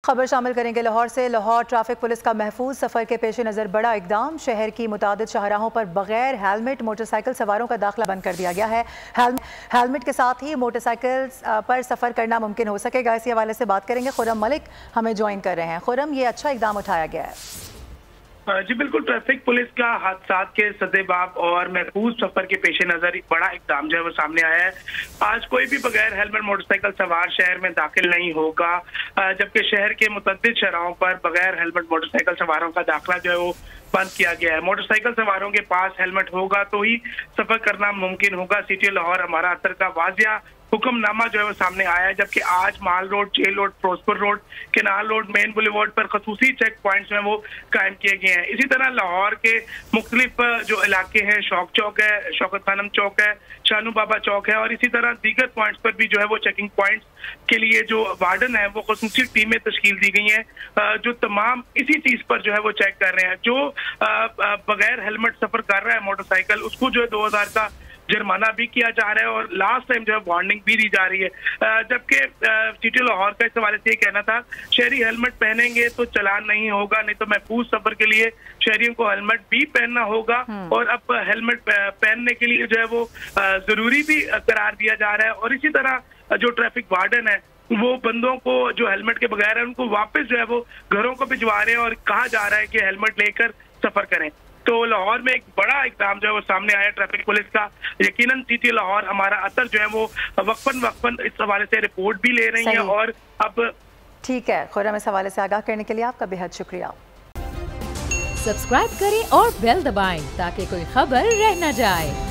खबर शामिल करेंगे लाहौर से। लाहौर ट्रैफिक पुलिस का महफूज सफर के पेश नज़र बड़ा इकदाम। शहर की मुतादिद शाहराहों पर बगैर हेलमेट मोटरसाइकिल सवारों का दाखिला बंद कर दिया गया है। हेलमेट के साथ ही मोटरसाइकिल पर सफ़र करना मुमकिन हो सकेगा। इसी हवाले से बात करेंगे। खुर्रम मलिक हमें ज्वाइन कर रहे हैं। खुर्रम, ये अच्छा इकदाम उठाया गया है। जी बिल्कुल, ट्रैफिक पुलिस का हादसात के सदेबाब और महफूज सफर के पेश नजर एक बड़ा इकदाम जो है वो सामने आया है। आज कोई भी बगैर हेलमेट मोटरसाइकिल सवार शहर में दाखिल नहीं होगा, जबकि शहर के मुतअद्दिद शहरों पर बगैर हेलमेट मोटरसाइकिल सवारों का दाखिला जो है वो बंद किया गया है। मोटरसाइकिल सवारों के पास हेलमेट होगा तो ही सफर करना मुमकिन होगा। सिटी लाहौर हमारा अतर का वाजिया हुक्मनामा जो है वो सामने आया है, जबकि आज Mall Road, Jail Road, Prosper Road, Canal Road, Main Boulevard पर खसूसी चेक पॉइंट्स में वो कायम किए गए हैं। इसी तरह लाहौर के मुख्तलिफ जो इलाके हैं, शौक चौक है, शौकत खानम चौक है, शानू बाबा चौक है और इसी तरह दीगर पॉइंट्स पर भी जो है वो चेकिंग पॉइंट्स के लिए जो वार्डन है वो खसूसी टीमें तश्कील दी गई हैं, जो तमाम इसी चीज पर जो है वो चेक कर रहे हैं। जो बगैर हेलमेट सफर कर रहा है मोटरसाइकिल, उसको जो है 2000 का जुर्माना भी किया जा रहा है और लास्ट टाइम जो है वार्निंग भी दी जा रही है। जबकि सिटी लाहौर का इस हवाले से ये कहना था, शहरी हेलमेट पहनेंगे तो चलान नहीं होगा, नहीं तो महफूज सफर के लिए शहरियों को हेलमेट भी पहनना होगा। और अब हेलमेट पहनने के लिए जो है वो जरूरी भी करार दिया जा रहा है। और इसी तरह जो ट्रैफिक वार्डन है वो बंदों को जो हेलमेट के बगैर है उनको वापस जो है वो घरों को भिजवा रहे हैं और कहा जा रहा है कि हेलमेट लेकर सफर करें। तो लाहौर में एक बड़ा इकदाम जो है वो सामने आया ट्रैफिक पुलिस का। यकीनन सिटी लाहौर हमारा अतर जो है वो वक्फन इस हवाले से रिपोर्ट भी ले रही है। और अब ठीक है खुर्रम, इस हवाले से आगाह करने के लिए आपका बेहद शुक्रिया। सब्सक्राइब करें और बेल दबाएं ताकि कोई खबर रह न जाए।